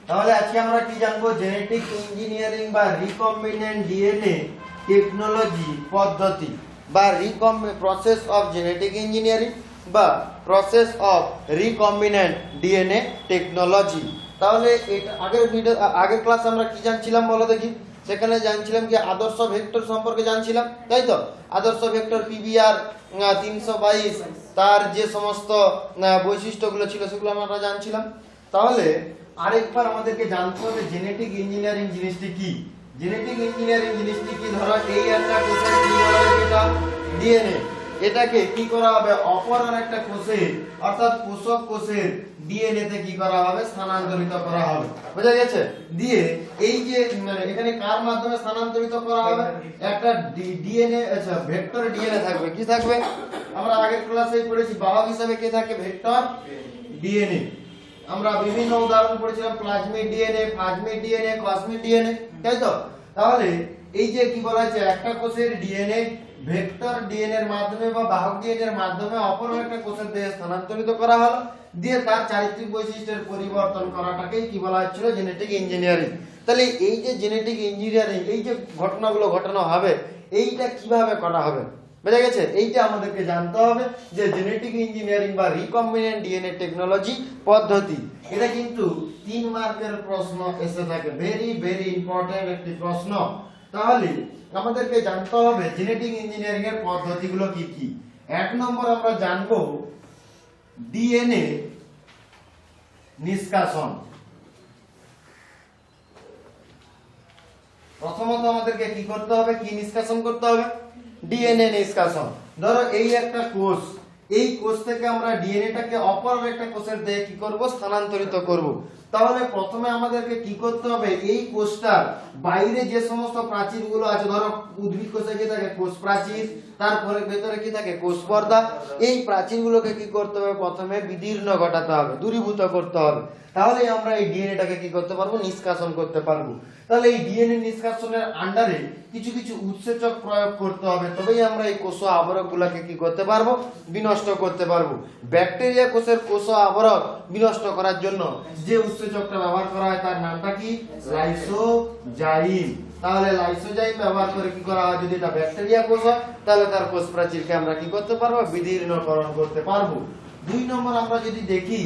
তাহলে আজকে আমরা কি জানবো? জেনেটিক ইঞ্জিনিয়ারিং বা রিকম্বিনেন্ট ডিএনএ টেকনোলজি পদ্ধতি বা প্রসেস অফ জেনেটিক ইঞ্জিনিয়ারিং বা process of recombinant DNA technology. তাহলে এটা আগের ক্লাসে আমরা কি জানছিলাম বলো দেখি? সেখানে জানছিলাম কি আদর্শ ভেক্টর সম্পর্কে জানছিলাম, তাই তো? আদর্শ ভেক্টর পিবিআর 322 তার যে সমস্ত বৈশিষ্ট্যগুলো ছিল সেগুলো আমরা জানছিলাম। তাহলে আরেকবার আমাদেরকে জানতে হবে জেনেটিক ইঞ্জিনিয়ারিং জিনিসটি কি। জেনেটিক ইঞ্জিনিয়ারিং জিনিসটি কি? ধরো এই একটা কোষের কি বলা হয়, এটা ডিএনএ, এটাকে কি করা হবে? অপর আর একটা কোষে অর্থাৎ পোষক কোষের ডিএনএ তে কি করা হবে? স্থানান্তরিত করা হবে। বুঝা গেছে? দিয়ে এই যে এখানে কার মাধ্যমে স্থানান্তরিত করা হবে? একটা ডিএনএ, আচ্ছা ভেক্টর ডিএনএ থাকবে। কি থাকবে? আমরা আগের ক্লাসেই পড়েছি বাহক হিসেবে কে থাকে? Vector DNA. আমরা বিভিন্ন উদাহরণ পড়েছিলাম, প্লাজমিড ডিএনএ, ফাজমিড ডিএনএ, কসমিড ডিএনএ, তাই তো? তাহলে এই যে কি বলা হচ্ছে, একটা কোষের ডিএনএ ভেক্টর ডিএনএ এর মাধ্যমে বা বাহক ডিএনএ এর মাধ্যমে অপর একটা কোষের দেহে স্থানান্তরিত করা হলো, দিয়ে তার চারিত্রিক বৈশিষ্ট্যের পরিবর্তন করাটাকেই কি বলা হচ্ছিল? Genetic engineering. তাহলে এই যে জেনেটিক ইঞ্জিনিয়ারিং, এই যে ঘটনাগুলো ঘটানো হবে, এইটা কিভাবে করা হবে? বুঝা গেছে? এইটা আমাদেরকে জানতে হবে যে জেনেটিক ইঞ্জিনিয়ারিং বা রিকম্বিনেন্ট ডিএনএ টেকনোলজি পদ্ধতি। এটা কিন্তু 3 মার্কের প্রশ্ন এসে থাকে, ভেরি ভেরি ইম্পর্টেন্ট একটি প্রশ্ন। তাহলে আমাদেরকে জানতে হবে জেনেটিক ইঞ্জিনিয়ারিং এর পদ্ধতিগুলো কি কি। 1 নম্বর আমরা জানবো ডিএনএ নিষ্কাশন। প্রথমত আমাদেরকে কি করতে হবে? কি নিষ্কাশন করতে হবে? ডিএনএ নিষ্কাশন। ধরো এই একটা কোষ, এই কোষ থেকে আমরা ডিএনএটাকে অপর একটা কোষের দেহে কি করব? স্থানান্তরিত করব। তাহলে প্রথমে আমাদেরকে কি করতে হবে? এই কোষটার বাইরে যে সমস্ত প্রাচীরগুলো আছে, ধরো উদ্ভিদ কোষে কি থাকে? কোষ প্রাচীর, তারপরে ভেতরে কি থাকে? কোষ পর্দা। এই প্রাচীরগুলোকে কি করতে হবে? প্রথমে বিদীর্ণ ঘটাতে হবে, দূরীভূত করতে হবে। তাহলে আমরা এই ডিএনএটাকে কি করতে পারবো? নিষ্কাশন করতে পারবো। তাহলে এই ডিএনএ নিষ্কাশনের আন্ডারে কিছু কিছু উৎসেচক প্রয়োগ করতে হবে, তবেই আমরা এই কোষ আবরকগুলোকে কি করতে পারবো? বিনষ্ট করতে পারবো। ব্যাকটেরিয়া কোষের কোষ আবরক বিনষ্ট করার জন্য যে উৎসেচকটা ব্যবহার করা হয় তার নামটা কি? লাইসোজাইম। তাহলে লাইসোজাইম ব্যবহার করে কি করা হয়? যদি এটা ব্যাকটেরিয়া কোষ হয় তাহলে তার কোষ প্রাচীরকে আমরা কি করতে পারবো? বিদীর্ণকরণ করতে পারবো। 2 নম্বর আমরা যদি দেখি,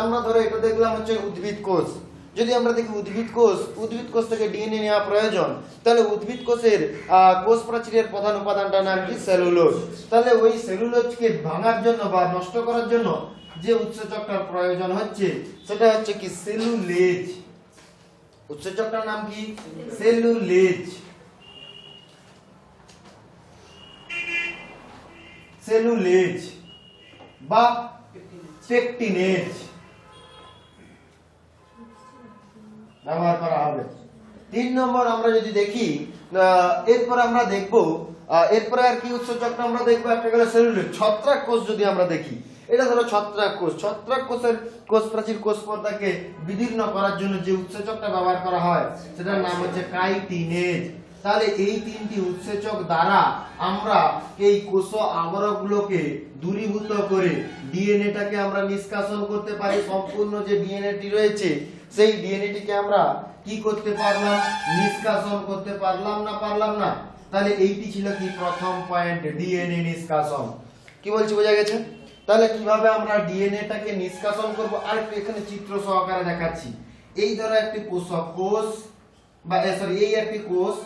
আমরা ধরো এটা দেখলাম হচ্ছে উদ্ভিদ কোষ। যদি আমরা দেখি উদ্ভিদ কোষ থেকে ডিএনএ নেওয়া প্রয়োজন, তাহলে উদ্ভিদ কোষের কোষ প্রাচীরের প্রধান উপাদানটার নাম কি? সেলুলোজ। তাহলে ওই সেলুলোজকে ভাঙার জন্য বা নষ্ট করার জন্য যে উৎসেচকটার প্রয়োজন হচ্ছে সেটা হচ্ছে কি? সেলুলেজ। উৎসেচকটার নাম কি? সেলুলেজ। সেলুলেজ বা পেকটিনেজ ব্যবহার করা হবে। 3 নম্বর আমরা যদি দেখি, এরপর আমরা দেখবো এরপরে আর কি উৎসেচকটা আমরা দেখবো? একটা গেল সেলুলোজ। ছত্রাক কোষ যদি আমরা দেখি, এটা ধরো ছত্রাক কোষ। ছত্রাক কোষের কোষ প্রাচীর, কোষ পর্দাকে বিদীর্ণ করার জন্য যে উৎসেচকটা ব্যবহার করা হয় সেটার নাম হচ্ছে কাইটিনেজ। তাহলে এই 3টি উৎসেচক দ্বারা আমরা এই কোষ আবরকগুলোকে দূরীভূত করে ডিএনএটাকে আমরা নিষ্কাশন করতে পারি। সম্পূর্ণ যে ডিএনএটি রয়েছে সেই ডিএনএটিকে আমরা কি করতে পারলাম? নিষ্কাশন করতে পারলাম না? পারলাম না। তাহলে এইটি ছিল কি? প্রথম পয়েন্ট, ডিএনএ নিষ্কাশন। কি বলছি বোঝা গেছে? তাহলে কিভাবে আমরা ডিএনএটাকে নিষ্কাশন করব আর একটু এখানে চিত্র সহকারে দেখাচ্ছি। এই ধরো একটি পোষক কোষ বা এই একটি কোষ,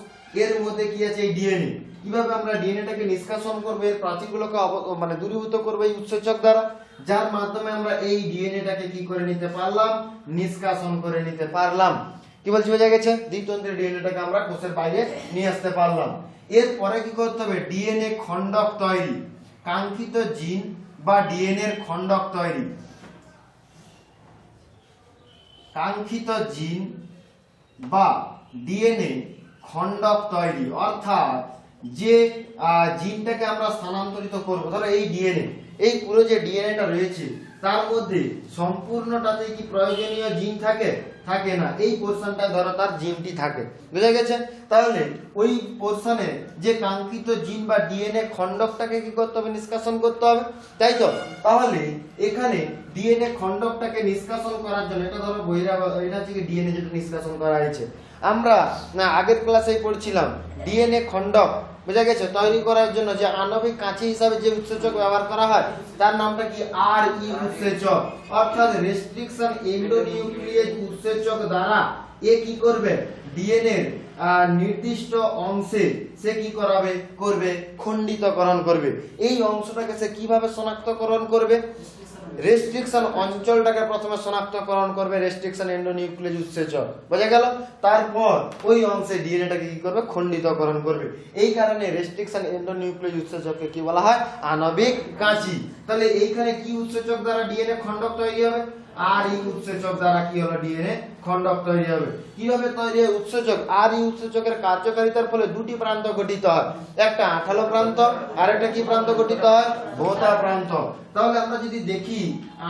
এর মধ্যে কি আছে? এই ডিএনএ। কিভাবে আমরা ডিএনএটাকে নিষ্কাশন করব? এর প্রাচীরগুলোকে দূরীভূত করব এই উৎসেচক দ্বারা, যার মাধ্যমে আমরা এই ডিএনএটাকে কি করে নিতে পারলাম? নিষ্কাশন করে নিতে পারলাম। কি বলছি বোঝা গেছে? দ্বিতন্ত্রের ডিএনএটাকে আমরা কোষের বাইরে নিয়ে আসতে পারলাম। এরপরে কি করতে হবে? ডিএনএ খণ্ডক তৈরি, কাঙ্ক্ষিত জিন বা ডিএনএ এর খণ্ডক তৈরি। কাঙ্ক্ষিত জিন বা ডিএনএ খণ্ডক তৈরি, অর্থাৎ যে জিনটাকে আমরা স্থানান্তরিত করব। ধরো এই ডিএনএ, এই পুরো যে ডিএনএটা রয়েছে তার মধ্যে সম্পূর্ণটাতেই কি প্রয়োজনীয় জিন থাকে? থাকে না। এই পোরশনটা ধরো তার জিনটি থাকে। বুঝা গেছে? তাহলে ওই পোরশনে যে কাঙ্ক্ষিত জিন বা ডিএনএ খণ্ডকটাকে কি করতে হবে? নিষ্কাশন করতে হবে, তাই তো? তাহলে এখানে ডিএনএ খণ্ডকটাকে নিষ্কাশন করার জন্য, এটা ধরো এটা হচ্ছে ডিএনএ যেটা নিষ্কাশন করা হয়েছে, আমরা আগের ক্লাসেই পড়ছিলাম ডিএনএ খণ্ডক বোঝা গেছে তৈরি করার জন্য যে আণবিক কাঁচি হিসাবে যে উৎসেচক ব্যবহার করা হয় তার নামটা কি আর ই উৎসেচক, অর্থাৎ রেস্ট্রিকশন এন্ডোনিউক্লিয়েজ উৎসেচক দ্বারা এ কি করবে ডিএনএ নির্দিষ্ট অংশে সে কি করবে খণ্ডিতকরণ করবে। এই অংশটাকে সে কিভাবে শনাক্তকরণ করবে, রেস্ট্রিকশন অঞ্চলটাকে প্রথমে শনাক্তকরণ করবে রেস্ট্রিকশন এন্ডোনিউক্লিয়েজ উৎসেচক, বোঝা গেল। তারপর ওই অংশে ডিএনএটাকে কি করবে খণ্ডিতকরণ করবে। এই কারণে রেস্ট্রিকশন এন্ডোনিউক্লিয়েজ উৎসেচককে কি বলা হয় আণবিক কাঁচি। তাহলে এইখানে কি উৎসেচক দ্বারা ডিএনএ খণ্ডক তৈরি হবে, আর এই উৎসেচক দ্বারা কি হলো ডিএনএ খণ্ডক তৈরি হবে। কিভাবে তৈরি হয় উৎসেচক, আর এই উৎসেচকের কার্যকারিতার ফলে দুটি প্রান্ত গঠিত হয়, একটা আঠালো প্রান্ত আর একটা কি প্রান্ত গঠিত হয় ভোঁতা প্রান্ত। তাহলে আমরা যদি দেখি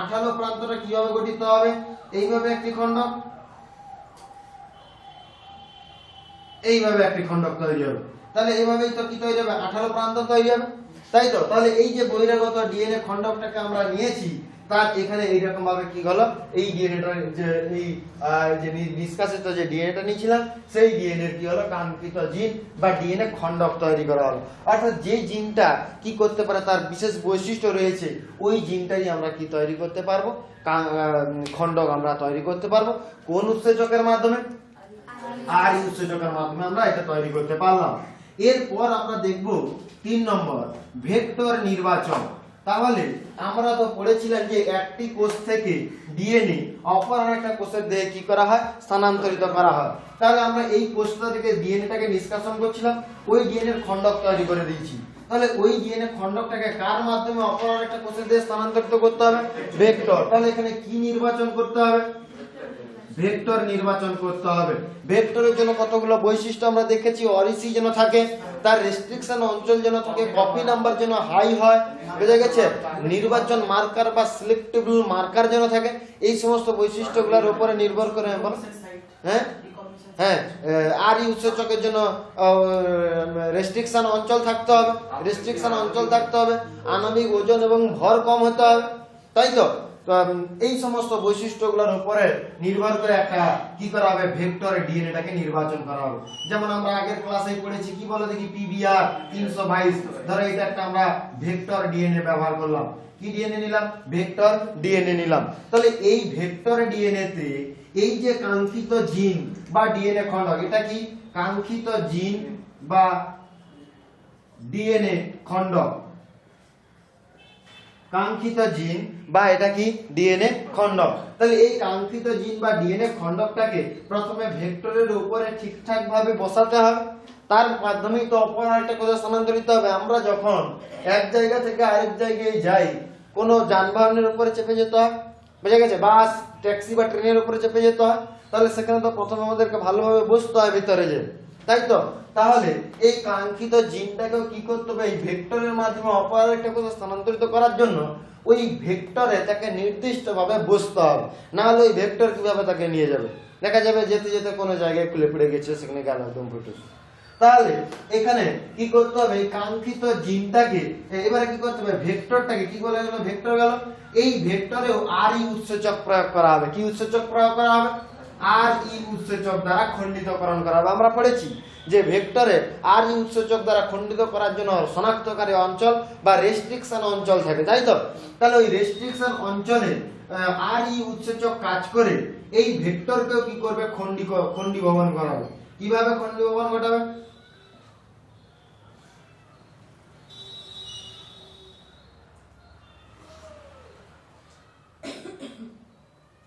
আঠালো প্রান্তটা কিভাবে গঠিত হবে, এইভাবে একটি খণ্ডক, এইভাবে একটি খণ্ডক তৈরি হবে। তাহলে এইভাবেই তো কি তৈরি হবে আঠালো প্রান্ত তৈরি হবে, তাই তো। তাহলে এই যে বহিরাগত ডিএনএ খণ্ডকটাকে আমরা নিয়েছি তার এখানে এইরকম ভাবে কি হলো এই ডিএনএটা যে এই যে নিষ্কাশিত যে ডিএনএটা নিয়েছিলাম সেই ডিএনএ কি হলো কাঙ্ক্ষিত জিন বা ডিএনএ খণ্ডক তৈরি করা হলো। অর্থাৎ যে জিনটা কি করতে পারে তার বিশেষ বৈশিষ্ট্য রয়েছে ওই জিনটাই আমরা কি তৈরি করতে পারবো খণ্ডক আমরা তৈরি করতে পারবো। কোন উৎসেচকের মাধ্যমে, আর এই উৎসেচকের মাধ্যমে আমরা এটা তৈরি করতে পারলাম। এরপর আমরা দেখব 3 নম্বর ভেক্টর নির্বাচন। তাহলে আমরা তো পড়েছিলাম যে একটি কোষ থেকে ডিএনএ অপর আরেকটা কোষের দেহে কি করা হয় স্থানান্তরিত করা হয়। তাহলে আমরা এই কোষটা থেকে ডিএনএটাকে নিষ্কাশন করছিলাম, ওই ডিএনএ এর খণ্ডক তৈরি করে দিয়েছি। তাহলে ওই ডিএনএ খণ্ডকটাকে কার মাধ্যমে অপর আরেকটা কোষের দেহে স্থানান্তরিত করতে হবে, ভেক্টর। তাহলে এখানে কি নির্বাচন করতে হবে, ভেক্টর নির্বাচন করতে হবে। ভেক্টরের জন্য কতগুলো বৈশিষ্ট্য আমরা দেখেছি, অরিসি যেন থাকে, তার রেস্ট্রিকশন অঞ্চল যেন থাকে, কপি নাম্বার যেন হাই হয়, বুঝা গেছে, নির্বাচন মার্কার বা সিলেক্টেবল মার্কার যেন থাকে। এই সমস্ত বৈশিষ্ট্যগুলোর উপরে নির্ভর করে হ্যাঁ হ্যাঁ আর এই উৎসেচকের জন্য রেস্ট্রিকশন অঞ্চল থাকতে হবে, রেস্ট্রিকশন অঞ্চল থাকতে হবে, আণবিক ওজন এবং ভর কম হতে হবে, তাই তো। এই সমস্ত বৈশিষ্ট্যগুলোর উপরে নির্ভর করে একটা কি করা হবে ভেক্টরের ডিএনএটাকে নির্বাচন করা হবে। যেমন আমরা আগের ক্লাসে পড়েছি কি বলে দেখি পিবিআর 322, ধরো এটা একটা আমরা ভেক্টর ডিএনএ ব্যবহার করলাম, কি ডিএনএ নিলাম ভেক্টর ডিএনএ নিলাম। তাহলে এই ভেক্টর ডিএনএ তে এই যে কাঙ্ক্ষিত জিন বা ডিএনএ খণ্ডক, এটা কি কাঙ্ক্ষিত জিন বা ডিএনএ খণ্ডক, কাঙ্ক্ষিত জিন বা এটা কি ডিএনএ খণ্ডক। তাহলে এই কাঙ্ক্ষিত জিন বা ডিএনএ খণ্ডকটাকে প্রথমে ভেক্টরের উপরে ঠিকঠাক ভাবে বসাতে হবে, তার মাধ্যমেই তো অপর আরেকটা কোষে স্থানান্তরিত হবে। আমরা যখন এক জায়গা থেকে আরেক জায়গায় যাই কোনো যানবাহনের উপরে চেপে যেতে হয়, বুঝা গেছে, বাস ট্যাক্সি বা ট্রেনের উপরে চেপে যেতে হয়, তাহলে সেখানে তো প্রথমে আমাদেরকে ভালোভাবে বসতে হয় ভিতরে যে, তাই তো। তাহলে এই কাঙ্ক্ষিত জিনটাকেও কি করতে হবে এই ভেক্টরের মাধ্যমে অপর একটা কোষে স্থানান্তরিত করার জন্য ওই ভেক্টরে তাকে নির্দিষ্টভাবে বসতে হবে, না হলে ওই ভেক্টর কিভাবে তাকে নিয়ে যাবে, দেখা যাবে যেতে যেতে কোনো জায়গায় খুলে পড়ে গেছে, সেখানে গেল একদম ফুটে। তাহলে এখানে কি করতে হবে এই কাঙ্ক্ষিত জিনটাকে এবারে কি করতে হবে ভেক্টরটাকে কি বলে গেল ভেক্টর গেল, এই ভেক্টরেও আর ই উৎসেচক প্রয়োগ করা হবে। কি উৎসেচক প্রয়োগ করা হবে, আর ই উৎসেচক দ্বারা খণ্ডিতকরণ করা হবে। আমরা পড়েছি যে ভেক্টরে আর ই উৎসেচক দ্বারা খণ্ডিত করার জন্য শনাক্তকারী অঞ্চল বা রেস্ট্রিকশন অঞ্চল থাকে, তাই তো। তাহলে ওই রেস্ট্রিকশন অঞ্চলে আর ই উৎসেচক কাজ করে এই ভেক্টরকেও কি করবে খণ্ডীভবন করাবে। কিভাবে খণ্ডীভবন ঘটাবে,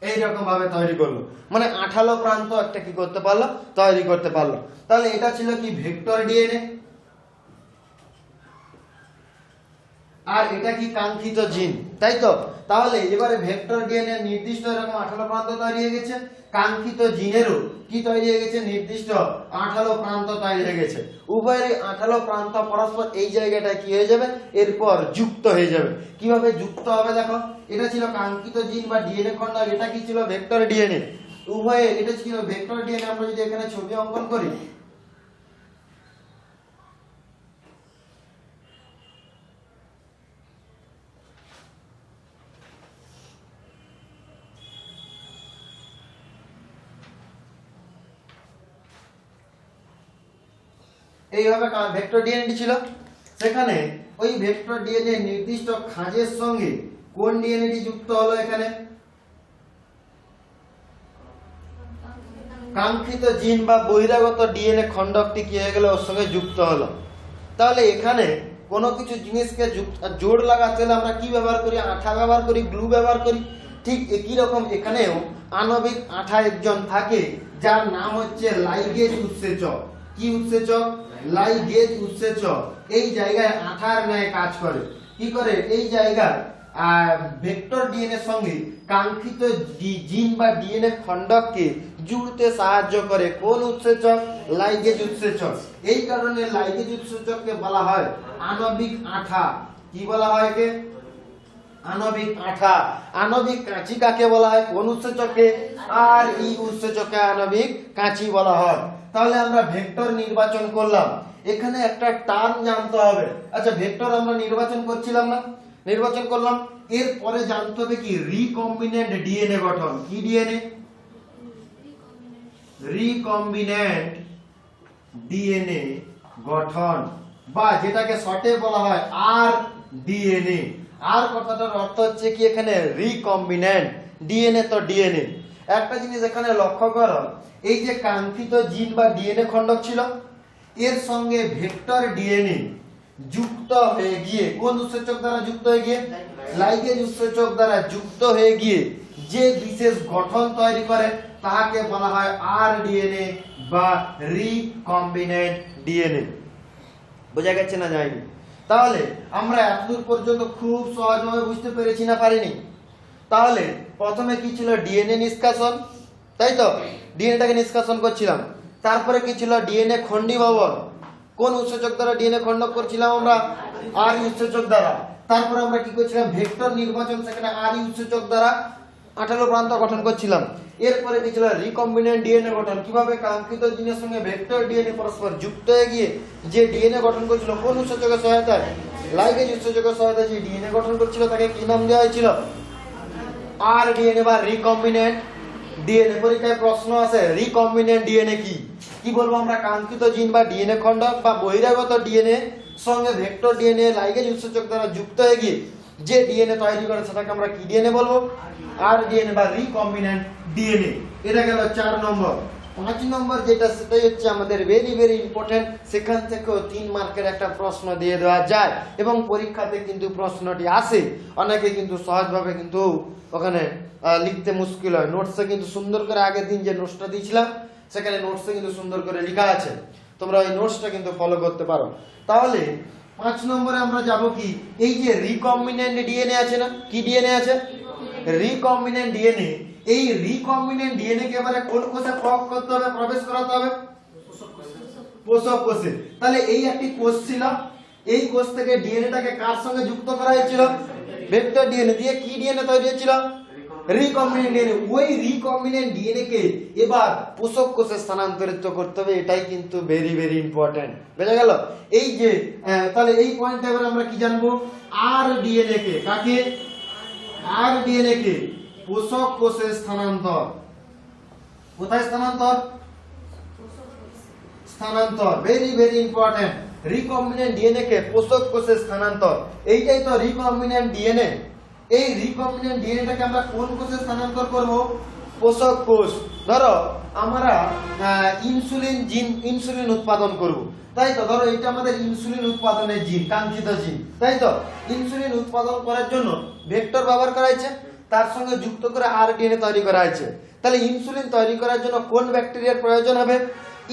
এইরকম ভাবে তৈরি করলো, মানে আঠালো প্রান্ত একটা কি করতে পারলো তৈরি করতে পারলো। তাহলে এটা ছিল কি ভেক্টর ডিএনএ, আর এটা কি কাঙ্ক্ষিত জিন, তাই তো। তাহলে এবারে ভেক্টর ডিএনএ নির্দিষ্ট এরকম আঠালো প্রান্ত তৈরি হয়ে গেছে, কাঙ্ক্ষিত জিনেরও কি তৈরি হয়ে গেছে নির্দিষ্ট আঠালো প্রান্ত তৈরি হয়ে গেছে। উভয়ের আঠালো প্রান্ত পরস্পর এই জায়গাটায় কি হয়ে যাবে এরপর যুক্ত হয়ে যাবে। কিভাবে যুক্ত হবে দেখো, এটা ছিল কাঙ্ক্ষিত জিন বা ডিএনএ খণ্ড, এটা কি ছিল ভেক্টর ডিএনএ, উভয়ে এটা ছিল ভেক্টর ডিএনএ। আমরা যদি এখানে ছবি অঙ্কন করি, এইভাবে ভেক্টর ডিএনএ ছিল, সেখানে ওই ভেক্টর ডিএনএ নির্দিষ্ট খাঁজের সঙ্গে কোন ডিএনএটি যুক্ত হলো, এখানে কাঙ্ক্ষিত জিন বা বহিরাগত ডিএনএ খণ্ডকটি কি হয়ে গেল, ওর সঙ্গে যুক্ত হলো। তাহলে এখানে কোনো কিছু জিনিসকে জোড় লাগাতে হলে আমরা কি ব্যবহার করি, আঠা ব্যবহার করি, গ্লু ব্যবহার করি। ঠিক একই রকম এখানেও আণবিক আঠা একজন থাকে, যার নাম হচ্ছে লাইগেজ উৎসেচক। কি উৎসেচক? লাইগেজ উৎসেচক। এই জায়গায় আঠার ন্যায় কাজ করে। কি করে? এই জায়গায় ভেক্টর ডিএনএ সঙ্গে কাঙ্ক্ষিত জিন বা ডিএনএ খণ্ডককে জুড়তে সাহায্য করে। কোন উৎসেচক? লাইগেজ উৎসেচক। এই কারণে লাইগেজ উৎসেচককে বলা হয় আণবিক আঠা। কি বলা হয় একে? আণবিক আঠা। আণবিক কাঁচি কাকে বলা হয়? কোন উৎসেচককে? আর এই উৎসেচককে আণবিক কাঁচি বলা হয়। তাহলে আমরা ভেক্টর নির্বাচন করলাম, এখানে একটা টার্ম জানতে হবে। আচ্ছা, ভেক্টর আমরা নির্বাচন করছিলাম না, নির্বাচন করলাম, এরপরে জানতে হবে কি রিকম্বিনেন্ট ডিএনএ গঠন। কি ডিএনএ? রিকম্বিনেন্ট ডিএনএ গঠন, বা যেটাকে শর্টে বলা হয় আর ডিএনএ। আর কথাটার অর্থ হচ্ছে কি এখানে রিকম্বিনেন্ট ডিএনএ। তো ডিএনএ একটা জিনিস এখানে লক্ষ্য করো, এই যে কাঙ্ক্ষিত জিন বা ডিএনএ খণ্ডক ছিল, এর সঙ্গে ভেক্টর ডিএনএ যুক্ত হয়ে গিয়ে কোন উৎসেচক দ্বারা যুক্ত হয়ে গিয়ে? লাইগেজ উৎসেচক দ্বারা যুক্ত হয়ে গিয়ে যে বিশেষ গঠন তৈরি করে তাকে বলা হয় আর ডিএনএ বা রিকম্বিনেন্ট ডিএনএ। বোঝা গেছে না যায়নি? তাহলে আমরা এতদূর পর্যন্ত খুব সহজভাবে বুঝতে পেরেছি না পারিনি? তাহলে প্রথমে কি ছিল? ডিএনএ নিষ্কাশন, তাই তো? ডিএনএটাকে নিষ্কাশন করছিলাম। তারপরে কি ছিল? ডিএনএ খণ্ডীভবন। কোন উৎসেচক দ্বারা ডিএনএ খণ্ডক করছিলাম আমরা? আর উৎসেচক দ্বারা। তারপরে আমরা কি করছিলাম? ভেক্টর নির্বাচন, সেখানে আর উৎসেচক দ্বারা আঠালো প্রান্ত গঠন করছিলাম। এরপরে কি ছিল? রিকম্বিনেন্ট ডিএনএ গঠন। কিভাবে? কাঙ্ক্ষিত জিনের সঙ্গে ভেক্টর ডিএনএ পরস্পর যুক্ত হয়ে গিয়ে যে ডিএনএ গঠন করছিল, কোন উৎসেচকের সহায়তায়? লাইগেজ উৎসেচকের সহায়তায় যে ডিএনএ গঠন করছিল তাকে কি নাম দেওয়া হয়েছিল? আর ডিএনএ বা রিকম্বিনেন্ট ডিএনএ। পরীক্ষায় প্রশ্ন আছে রিকম্বিনেন্ট ডিএনএ কি? কি বলবো আমরা? কাঙ্ক্ষিত জিন বা ডিএনএ খণ্ডক বা বহিরাগত ডিএনএ সঙ্গে ভেক্টর ডিএনএ লাইগেজ উৎসেচক দ্বারা যুক্ত হয়ে গিয়ে যে ডিএনএ তৈরি করে সেটাকে আমরা কি ডিএনএ বলবো? আর ডিএনএ বা রিকম্বিনেন্ট ডিএনএ। এটা গেল 4 নম্বর। 5 নম্বর যেটা, সেটাই হচ্ছে আমাদের ভেরি ভেরি ইম্পর্টেন্ট। সেখান থেকেও 3 মার্কের একটা প্রশ্ন দিয়ে দেওয়া যায় এবং পরীক্ষাতে কিন্তু প্রশ্নটি আসে। অনেকে কিন্তু সহজভাবে কিন্তু ওখানে লিখতে মুশকিল হয়। নোটসে কিন্তু সুন্দর করে আগের দিন যে নোটসটা দিয়েছিলাম সেখানে নোটসে কিন্তু সুন্দর করে লেখা আছে, তোমরা ওই নোটসটা কিন্তু ফলো করতে পারো। তাহলে 5 নম্বরে আমরা যাব কি? এই যে রিকম্বিনেন্ট ডিএনএ আছে না, কি ডিএনএ আছে? Recombinant DNA. এই রিকম্বিনেন্ট ডিএনএ কে এবারে কোন কোষে প্রয়োগ করতে হবে, প্রবেশ করাতে হবে? পোষক কোষে। তাহলে এই একটি কোষ ছিল, এই কোষ থেকে ডিএনএটাকে কার সঙ্গে যুক্ত করা হয়েছিল? ভেক্টর ডিএনএ দিয়ে। কি ডিএনএ তৈরি হয়েছিল? Recombinant DNA. ওই রিকম্বিনেন্ট ডিএনএ কে এবার পোষক কোষে স্থানান্তরিত করতে হবে। এটাই কিন্তু ভেরি ভেরি ইম্পর্টেন্ট। বুঝা গেল? এই যে তাহলে এই পয়েন্টে এবার আমরা কি জানবো? আর ডিএনএ কে, কাকে? আর ডিএনএ কে পোষক কোষে স্থানান্তর। কোথায় স্থানান্তর? স্থানান্তর। Very very important. Recombinant DNA কে পোষক কোষে স্থানান্তর, এইটাই তো রিকম্বিনেন্ট ডিএনএ। এই রিকম্বিনেন্ট ডিএনএটাকে আমরা কোন কোষে স্থানান্তর করব? পোষক কোষ। ধরো আমরা ইনসুলিন জিন, ইনসুলিন উৎপাদন করব, তাই তো? ধরো এটা আমাদের ইনসুলিন উৎপাদনের জিন, কাঙ্ক্ষিত জিন, তাই তো? ইনসুলিন উৎপাদন করার জন্য ভেক্টর ব্যবহার করা হয়েছে, তার সঙ্গে যুক্ত করে আর ডিএনএ তৈরি করা হয়েছে। তাহলে ইনসুলিন তৈরি করার জন্য কোন ব্যাকটেরিয়ার প্রয়োজন হবে?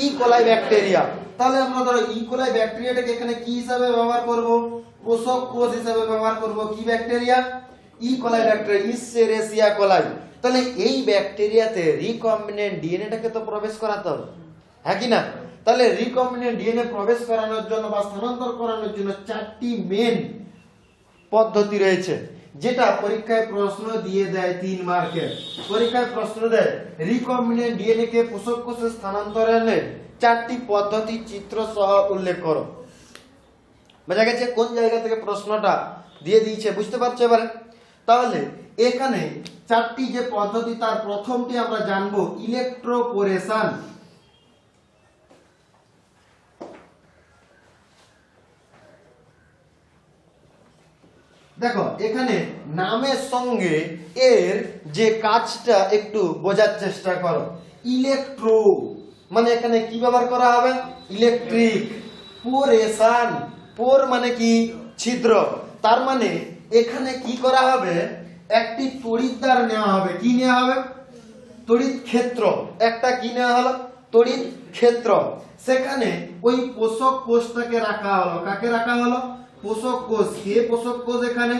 ই কোলাই ব্যাকটেরিয়া। তাহলে আমরা ধরো ই কোলাই ব্যাকটেরিয়াটাকে এখানে কি হিসাবে ব্যবহার করব? পোষক কোষ হিসাবে ব্যবহার করব। কি ব্যাকটেরিয়া? ই কোলাই ব্যাকটেরিয়া, ইসেরেসিয়া কোলাই। তাহলে এই ব্যাকটেরিয়াতে রিকম্বিনেন্ট ডিএনএটাকে তো প্রবেশ করাতে হবে, হ্যাঁ কি না? তাহলে রিকম্বিনেন্ট ডিএনএ প্রবেশ করানোর জন্য বা স্থানান্তর করানোর জন্য 4টি মেন পদ্ধতি রয়েছে, যেটা পরীক্ষায় প্রশ্ন দিয়ে দেয় 3 মার্কের। পরীক্ষায় প্রশ্ন দেয় রিকম্বিনেন্ট ডিএনএ কে পোষক কোষে স্থানান্তরণের 4টি পদ্ধতি চিত্র সহ উল্লেখ করো। বোঝা গেছে কোন জায়গা থেকে প্রশ্নটা দিয়ে দিয়েছে? বুঝতে পারছো এবারে? তাহলে এখানে 4টি যে পদ্ধতি, তার প্রথমটি আমরা জানবো ইলেকট্রোপোরেশন। দেখো এখানে নামের সঙ্গে এর যে কাজটা একটু বোঝার চেষ্টা করো। ইলেকট্রো মানে এখানে কি ব্যবহার করা হবে? ইলেকট্রিক। পোরেশন, পোর মানে কি? ছিদ্র। তার মানে এখানে কি করা হবে? একটি তড়িৎদ্বার নেওয়া হবে। কি নেওয়া হবে? তড়িৎ ক্ষেত্র। একটা কি নেওয়া হলো? তড়িৎ ক্ষেত্র। সেখানে ওই পোষক কোষটাকে রাখা হলো। কাকে রাখা হলো? পোষক কোষ। কে পোষক কোষ? এখানে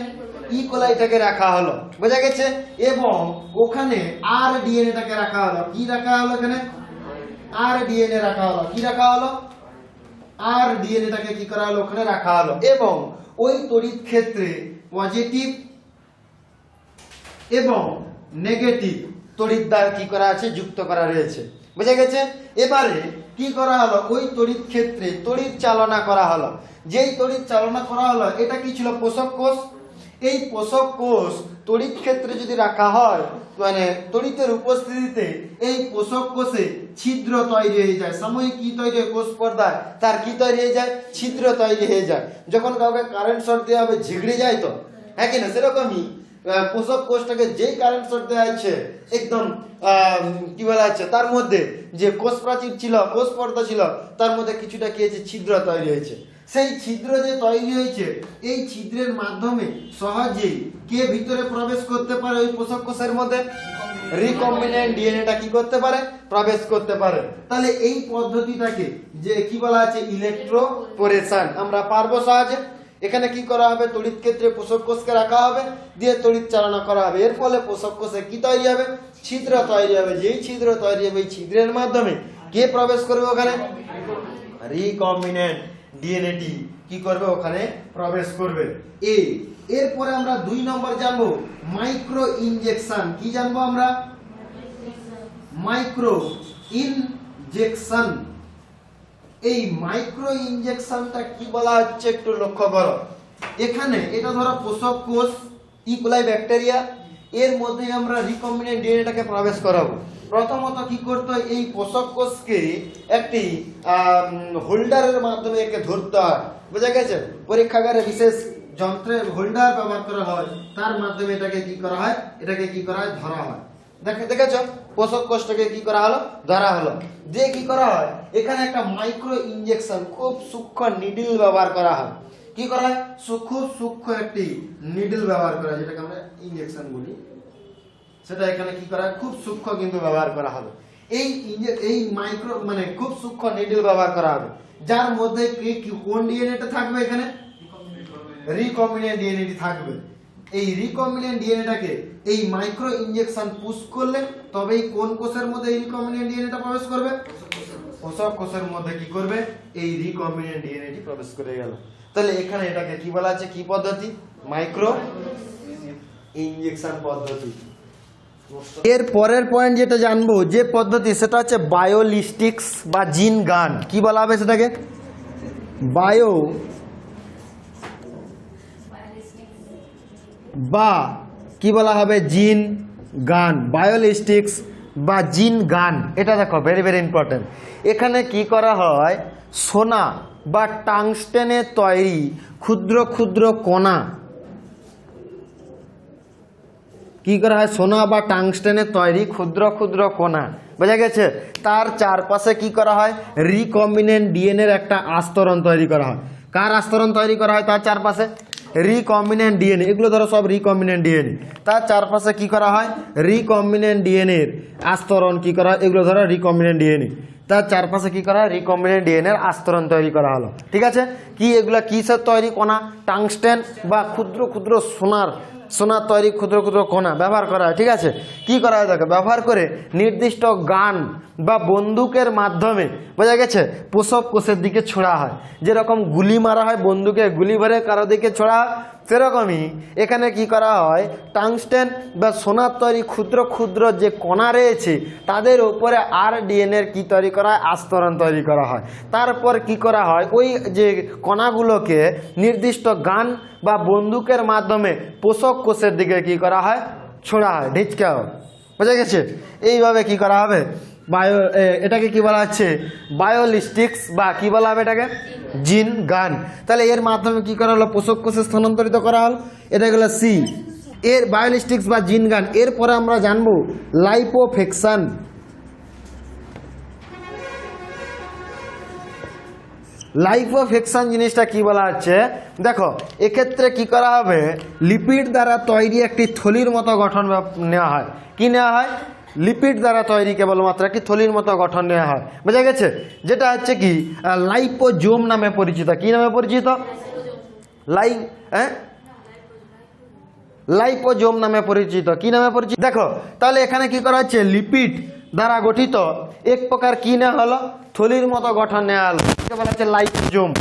ইকোলাইটাকে রাখা হলো। বোঝা গেছে? এবং ওখানে আর ডিএনএটাকে রাখা হলো। কি রাখা হলো? এখানে আর ডিএনএ রাখা হলো। কি রাখা হলো? আর ডিএনএটাকে কি করা হলো? ওখানে রাখা হলো। এবং ওই তড়িৎ ক্ষেত্রে পজিটিভ এবং নেগেটিভ তড়িৎদ্বার কি করা আছে? যুক্ত করা রয়েছে। বুঝা গেছে? এবারে কি করা হলো? ওই তড়িৎ ক্ষেত্রে তড়িৎ চালনা করা হলো। যেই তড়িৎ চালনা করা হলো এটা কি ছিল? পোষক কোষ। এই পোষক কোষ তড়িৎ ক্ষেত্রে যদি রাখা হয় মানে তড়িতের উপস্থিতিতে এই পোষক কোষে ছিদ্র তৈরি হয়ে যায়। সাময়িক কি তৈরি হয়? কোষ পর্দায় তার কি তৈরি হয়ে যায়? ছিদ্র তৈরি হয়ে যায়। যখন কাউকে কারেন্ট শর্ট দেওয়া হবে ঝিগড়ে যায় তো, হ্যাঁ কিনা? সেরকমই পোষক কোষটাকে যেই কারেন্ট শর্ট দেওয়া হচ্ছে একদম কি বলা হচ্ছে তার মধ্যে যে কোষ প্রাচীর ছিল, কোষ পর্দা ছিল, তার মধ্যে কিছুটা কি হয়েছে? ছিদ্র তৈরি হয়েছে। সেই ছিদ্র যে তৈরি হয়েছে এই ছিদ্রের মাধ্যমে সহজেই কে ভিতরে প্রবেশ করতে পারে? ওই পোষক কোষের মধ্যে রিকম্বিনেন্ট ডিএনএটা কি করতে পারে? প্রবেশ করতে পারে। তাহলে এই পদ্ধতিটাকে যে কি বলা আছে? ইলেকট্রোপোরেশন। আমরা পারবো সহজে। এখানে কি করা হবে? তড়িৎ ক্ষেত্রে পোষক কোষকে রাখা হবে, দিয়ে তড়িৎ চালনা করা হবে। এর ফলে পোষক কোষে কি তৈরি হবে? ছিদ্র তৈরি হবে। যেই ছিদ্র তৈরি হবে এই ছিদ্রের মাধ্যমে কে প্রবেশ করবে? ওখানে রিকম্বিনেন্ট ডিএনএটি কি করবে? ওখানে প্রবেশ করবে। এরপরে আমরা 2 নম্বর জানবো মাইক্রো ইনজেকশন। কি জানবো আমরা? Micro injection. এই মাইক্রো ইনজেকশনটা কি বলা হচ্ছে একটু লক্ষ্য করো। এখানে এটা ধরো পোষক কোষ ইকোলাই ব্যাকটেরিয়া, এর মধ্যে আমরা রিকম্বিনেন্ট ডিএনএটাকে প্রবেশ করাবো। প্রথমত কি করতে হয়? এই পোষক কোষকে একটি হোল্ডারের মাধ্যমে একে ধরতে হয়। বুঝা গেছে? পরীক্ষাগারে বিশেষ যন্ত্রের হোল্ডার ব্যবহার করা হয়, তার মাধ্যমে এটাকে কি করা হয়? এটাকে কি করা হয়? ধরা হয়। দেখেছো পোষক কোষটাকে কি করা হলো? ধরা হলো। দিয়ে কি করা হয়? এখানে একটা মাইক্রো ইনজেকশন, খুব সূক্ষ্ম নিডল ব্যবহার করা হয়। কি করা হয়? খুব সূক্ষ্ম একটি নিডল ব্যবহার করা হয়, যেটাকে আমরা ইনজেকশন বলি। সেটা এখানে কি করা হয়? খুব সূক্ষ্ম কিন্তু ব্যবহার করা হবে। এই মাইক্রো মানে খুব সূক্ষ্ম নিডল ব্যবহার করা হবে, যার মধ্যে কোন ডিএনএটা থাকবে? এখানে রিকম্বিনেন্ট ডিএনএটি থাকবে। এই রিকম্বিনেন্ট ডিএনএটাকে এই মাইক্রো ইনজেকশন পুশ করলে তবেই কোন কোষের মধ্যে এই রিকম্বিনেন্ট ডিএনএটা প্রবেশ করবে? পোষক কোষের মধ্যে কি করবে? এই রিকম্বিনেন্ট ডিএনএটি প্রবেশ করে গেল। তাহলে এখানে এটাকে কি বলা আছে? কি পদ্ধতি? মাইক্রো ইনজেকশন পদ্ধতি। এর পরের পয়েন্ট যেটা জানবো যে পদ্ধতি, সেটা হচ্ছে বায়োলিস্টিক্স বা জিন গান। কি বলা হবে সেটাকে? বায়ো বা কি বলা হবে? জিন গান। বায়োলিস্টিক্স বা জিন গান, এটা দেখো ভেরি ভেরি ইম্পর্টেন্ট। এখানে কি করা হয়? সোনা বা টাংস্টেনের তৈরি ক্ষুদ্র ক্ষুদ্র কণা, কি করা হয়? সোনা বা টাংস্টেনের তৈরি ক্ষুদ্র ক্ষুদ্র কণা। বোঝা গেছে? তার চারপাশে কি করা হয়? রিকম্বিনেন্ট ডিএনএর একটা আস্তরণ তৈরি করা হয়। কার আস্তরণ তৈরি করা হয় তার চারপাশে? Recombinant DNA. এগুলো ধরো সব রিকম্বিনেন্ট ডিএনএ। তার চারপাশে কি করা হয়? রিকম্বিনেন্ট ডিএনএর আস্তরণ কি করা হয়? এগুলো ধরো রিকম্বিনেন্ট ডিএনএ। তার চারপাশে কি করা হয়? রিকম্বিনেন্ট ডিএনএর আস্তরণ তৈরি করা হলো। ঠিক আছে? কি এগুলা কিসের তৈরি কণা? টাংস্টেন বা ক্ষুদ্র ক্ষুদ্র সোনার তৈরি ক্ষুদ্র ক্ষুদ্র কণা ব্যবহার করা হয়। ঠিক আছে? কি করা হয় দেখো, ব্যবহার করে নির্দিষ্ট গান বা বন্দুকের মাধ্যমে, বোঝা গেছে, পোষক কোষের দিকে ছোড়া হয়। যেরকম গুলি মারা হয়, বন্দুকে গুলি ভরে কারো দিকে ছোড়া হয়, সেরকমই এখানে কি করা হয়? টাংস্টেন বা সোনার তৈরি ক্ষুদ্র ক্ষুদ্র যে কণা রয়েছে তাদের উপরে আর ডিএনএর কি তৈরি করা হয়? আস্তরণ তৈরি করা হয়। তারপর কি করা হয়? ওই যে কণাগুলোকে নির্দিষ্ট গান বা বন্দুকের মাধ্যমে পোষক কোষের দিকে কি করা হয়? ছোড়া হয়, ঢিচকা হয়। বোঝা গেছে? এইভাবে কি করা হবে? এটাকে কি বলা হচ্ছে বায়োলিস্টিক্স বা কি বলা হবে এটাকে জিন গান। তাহলে এর মাধ্যমে কি করা হলো পোষক কোষে স্থানান্তরিত করা হল, এটা গেল সি এর বায়োলিস্টিক্স বা জিন গান। এরপরে আমরা জানবো লাইপোফেকশন। লাইপোফেকশন জিনিসটা কি বলা হচ্ছে দেখো, এক্ষেত্রে কি করা হবে লিপিড দ্বারা তৈরি একটি থলির মতো গঠন নেওয়া হয়। কি নেওয়া হয়? লিপিড দ্বারা তৈরি কেবলমাত্র একটি থলির মতো গঠন নেওয়া হয়, বোঝা গেছে? যেটা হচ্ছে কি লাইপোজোম নামে পরিচিত। কি নামে পরিচিত? লাইপোজোম নামে পরিচিত। কি নামে পরিচিত? দেখো তাহলে এখানে কি করা হচ্ছে লিপিড দ্বারা গঠিত এক প্রকার কি নেওয়া হলো থলির মতো গঠন নেওয়া হলো, বলা হচ্ছে লাইপোজোম।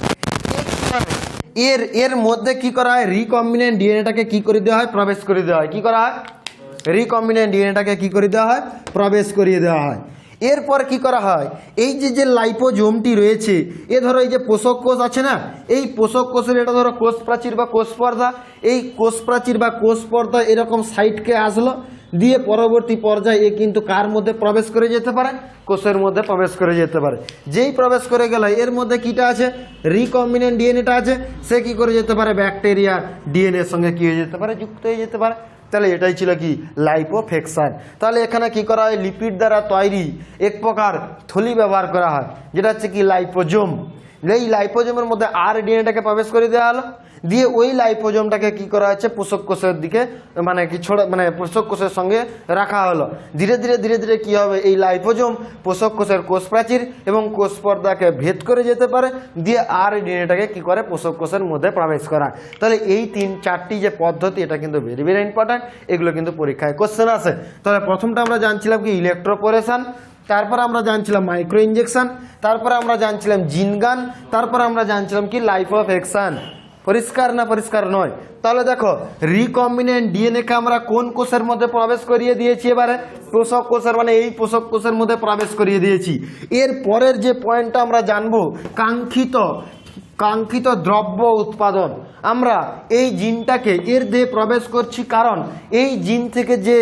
এর মধ্যে কি করা হয় রিকম্বিনেন্ট ডিএনএটাকে কি করে দেওয়া হয় প্রবেশ করে দেওয়া হয়। কি করা হয় রিকম্বিনেন্ট ডিএনএটাকে কি করে দেওয়া হয় প্রবেশ করিয়ে দেওয়া হয়। এরপর কি করা হয় এই যে লাইপোজোমটি রয়েছে এ ধরো এই যে পোষক কোষ আছে না, এই পোষক কোষের এটা ধরো কোষ প্রাচীর বা কোষ পর্দা, এই কোষ প্রাচীর বা কোষ পর্দা এরকম সাইডকে আসলো দিয়ে পরবর্তী পর্যায়ে এ কিন্তু কার মধ্যে প্রবেশ করে যেতে পারে কোষের মধ্যে প্রবেশ করে যেতে পারে। যেই প্রবেশ করে গেল এর মধ্যে কিটা আছে রিকম্বিনেন্ট ডিএনএটা আছে, সে কি করে যেতে পারে ব্যাকটেরিয়া ডিএনএর সঙ্গে কি হয়ে যেতে পারে যুক্ত হয়ে যেতে পারে। তাহলে এটাই ছিল কি লাইপোফেকশন। তাহলে এখানে কি করা হয় লিপিড দ্বারা তৈরি এক প্রকার থলি ব্যবহার করা হয় যেটা হচ্ছে কি লাইপোজোম। এই লাইপোজোমের মধ্যে আর ডিএনএটাকে প্রবেশ করে দেওয়া হলো, দিয়ে ওই লাইপোজোমটাকে কি করা হচ্ছে পোষক কোষের দিকে মানে কি পোষক কোষের সঙ্গে রাখা হলো। ধীরে ধীরে কি হবে এই লাইপোজোম পোষক কোষের কোষ প্রাচীর এবং কোষ পর্দাকে ভেদ করে যেতে পারে, দিয়ে আর ডিএনএটাকে কি করে পোষক কোষের মধ্যে প্রবেশ করা। তাহলে এই 3-4টি যে পদ্ধতি এটা কিন্তু ভেরি ভেরি ইম্পর্ট্যান্ট, এগুলো কিন্তু পরীক্ষায় কোশ্চেন আসে। তাহলে প্রথমটা আমরা জানছিলাম কি ইলেকট্রোপোরেশন, তারপর আমরা জানছিলাম মাইক্রো ইঞ্জেকশন, তারপরে আমরা জানছিলাম জিনগান, তারপর আমরা জানছিলাম কি লাইপোফেকশন। পরিষ্কার না পরিষ্কার নয়? তাহলে দেখো রিকম্বিনেন্ট ডিএনএকে আমরা কোন কোষের মধ্যে প্রবেশ করিয়ে দিয়েছি এবারে পোষক কোষের মানে এই পোষক কোষের মধ্যে প্রবেশ করিয়ে দিয়েছি। এর পরের যে পয়েন্টটা আমরা জানবো কাঙ্ক্ষিত দ্রব্য উৎপাদন। আমরা এই জিনটাকে এর দেহে প্রবেশ করছি কারণ এই জিন থেকে যে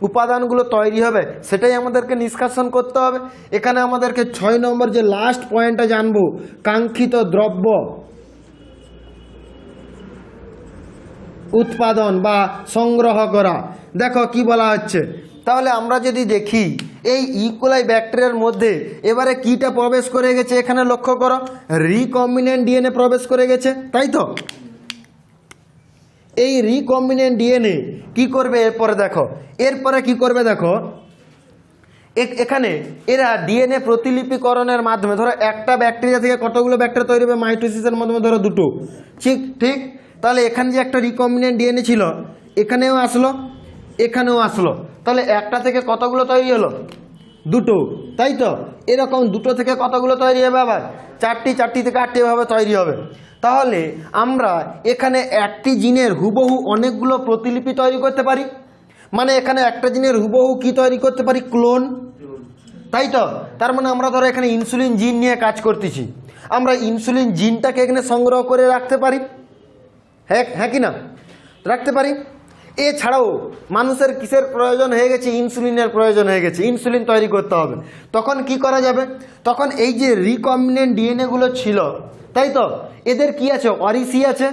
উপাদানগুলো তৈরি হবে সেটাই আমাদেরকে নিষ্কাশন করতে হবে। এখানে আমাদেরকে 6 নম্বর যে লাস্ট পয়েন্টটা জানবো কাঙ্ক্ষিত দ্রব্য উৎপাদন বা সংগ্রহ করা। দেখো কি বলা হচ্ছে, তাহলে আমরা যদি দেখি এই ইকোলাই ব্যাকটেরিয়ার মধ্যে এবারে কিটা প্রবেশ করে গেছে এখানে লক্ষ্য করো রিকম্বিনেন্ট ডিএনএ প্রবেশ করে গেছে, তাই তো? এই রিকম্বিনেন্ট ডিএনএ কি করবে এরপরে কি করবে দেখো এখানে এরা ডিএনএ প্রতিলিপিকরণের মাধ্যমে ধরো একটা ব্যাকটেরিয়া থেকে কতগুলো ব্যাকটেরিয়া তৈরি হবে মাইটোসিসের মাধ্যমে ধরো দুটো, ঠিক। তাহলে এখানে যে একটা রিকম্বিনেন্ট ডিএনএ ছিল এখানেও আসলো এখানেও আসলো, তাহলে একটা থেকে কতগুলো তৈরি হলো দুটো, তাই তো? এরকম দুটো থেকে কতগুলো তৈরি হবে আবার 4টি থেকে 8টি এভাবে তৈরি হবে। তাহলে আমরা এখানে একটি জিনের হুবহু অনেকগুলো প্রতিলিপি তৈরি করতে পারি, মানে এখানে একটা জিনের হুবহু কি তৈরি করতে পারি ক্লোন, তাই তো? তার মানে আমরা ধরো এখানে ইনসুলিন জিন নিয়ে কাজ করতেছি, আমরা ইনসুলিন জিনটাকে এখানে সংগ্রহ করে রাখতে পারি, হ্যাঁ কি না রাখতে পারি। এছাড়াও মানুষের কিসের প্রয়োজন হয়ে গেছে ইনসুলিনের প্রয়োজন হয়ে গেছে, ইনসুলিন তৈরি করতে হবে। তখন কি করা যাবে তখন এই যে রিকম্বিনেন্ট ডিএনএগুলো ছিল তাই তো এদের কি আছে অরিসি আছে,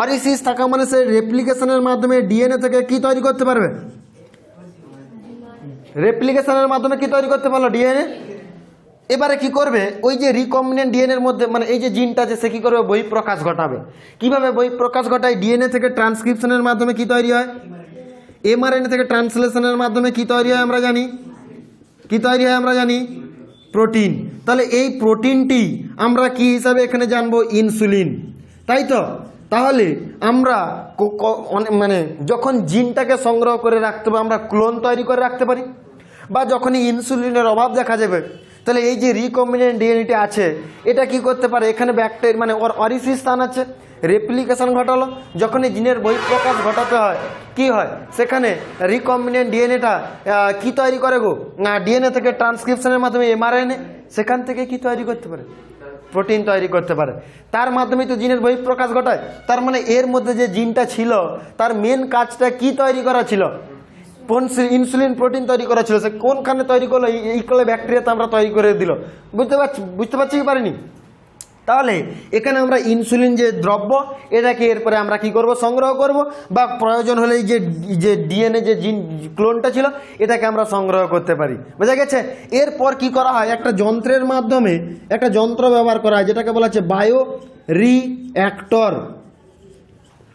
অরিসিস থাকা মানে সে রেপ্লিকেশনের মাধ্যমে ডিএনএ থেকে কি তৈরি করতে পারবে রেপ্লিকেশনের মাধ্যমে কি তৈরি করতে পারলো ডিএনএ। এবারে কি করবে ওই যে রিকম্বিনেন্ট ডিএনএর মধ্যে মানে এই যে জিনটা আছে সে কি করবে বহিঃপ্রকাশ ঘটাবে। কিভাবে বহিঃপ্রকাশ ঘটায় ডিএনএ থেকে ট্রান্সক্রিপশনের মাধ্যমে কি তৈরি হয় এমআরএনএ থেকে ট্রান্সলেশনের মাধ্যমে কি তৈরি হয় আমরা জানি প্রোটিন। তাহলে এই প্রোটিনটি আমরা কি হিসাবে এখানে জানবো ইনসুলিন, তাই তো? তাহলে আমরা মানে যখন জিনটাকে সংগ্রহ করে রাখতে হবে আমরা ক্লোন তৈরি করে রাখতে পারি, বা যখনই ইনসুলিনের অভাব দেখা যাবে তাহলে এই যে রিকম্বিনেন্ট ডিএনএটি আছে এটা কি করতে পারে এখানে ব্যাকটেরিয়া মানে ওর অরিসি স্থান আছে রেপ্লিকেশন ঘটালো, যখনই জিনের বহিঃপ্রকাশ ঘটাতে হয় কি হয় সেখানে রিকম্বিনেন্ট ডিএনএটা কি তৈরি করে না ডিএনএ থেকে ট্রান্সক্রিপশনের মাধ্যমে এমআরএনএ সেখান থেকে কি তৈরি করতে পারে প্রোটিন তৈরি করতে পারে, তার মাধ্যমে তো জিনের বহিঃপ্রকাশ ঘটায়। তার মানে এর মধ্যে যে জিনটা ছিল তার মেন কাজটা কি তৈরি করা ছিল ইনসুলিন প্রোটিন তৈরি করা ছিল, সে কোনখানে তৈরি করলো? ইকোলে ব্যাকটেরিয়াতে আমরা তৈরি করে দিল। বুঝতে পারছি কি পারিনি? তাহলে এখানে আমরা ইনসুলিন যে দ্রব্য, এটাকে এরপরে আমরা কি করব? সংগ্রহ করব, বা প্রয়োজন হলে এই যে ডিএনএ যে জিন ক্লোনটা ছিল এটাকে আমরা সংগ্রহ করতে পারি। বোঝা গেছে? এরপর কি করা হয়? একটা যন্ত্রের মাধ্যমে একটা যন্ত্র ব্যবহার করা হয় যেটাকে বলা হচ্ছে বায়ো রিঅ্যাক্টর।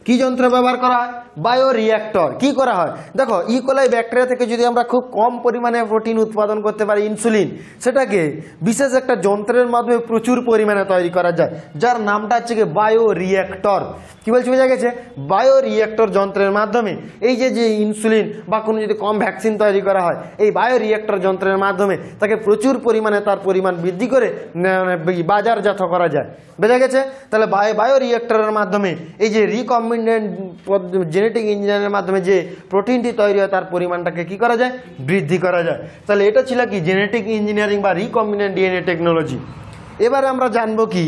কি যন্ত্র ব্যবহার করা হয়? Bio reactor. কি করা হয়? দেখো, ইকোলাই ব্যাকটেরিয়া থেকে যদি আমরা খুব কম পরিমাণে প্রোটিন উৎপাদন করতে পারি, ইনসুলিন, সেটাকে বিশেষ একটা যন্ত্রের মাধ্যমে প্রচুর পরিমাণে তৈরি করা যায়, যার নামটা হচ্ছে কি বায়ো রিঅ্যাক্টর। কি বলছি? বোঝা গেছে? বায়ো রিঅ্যাক্টর যন্ত্রের মাধ্যমে এই যে ইনসুলিন বা কোনো যদি কম ভ্যাকসিন তৈরি করা হয়, এই বায়ো রিঅ্যাক্টর যন্ত্রের মাধ্যমে তাকে প্রচুর পরিমাণে তার পরিমাণ বৃদ্ধি করে বাজারজাত করা যায়। বোঝা গেছে? তাহলে বায়ো রিঅ্যাক্টরের মাধ্যমে এই যে রিকম্বিনেন্ট জেনেটিক ইঞ্জিনিয়ারিংয়ের মাধ্যমে যে প্রোটিনটি তৈরি হয় তার পরিমাণটাকে কি করা যায়? বৃদ্ধি করা যায়। তাহলে এটা ছিল কি জেনেটিক ইঞ্জিনিয়ারিং বা রিকম্বিনেন্ট ডিএনএ টেকনোলজি। এবারে আমরা জানবো কি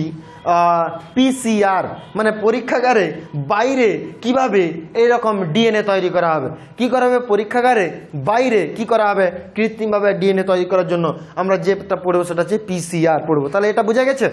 পিসিআর, মানে পরীক্ষাগারে বাইরে কিভাবে এইরকম ডিএনএ তৈরি করা হবে। কি করা হবে? পরীক্ষাগারে বাইরে কি করা হবে? কৃত্রিমভাবে ডিএনএ তৈরি করার জন্য আমরা যেটা পড়বো সেটা হচ্ছে পিসিআর পড়বো। তাহলে এটা বোঝা গেছে?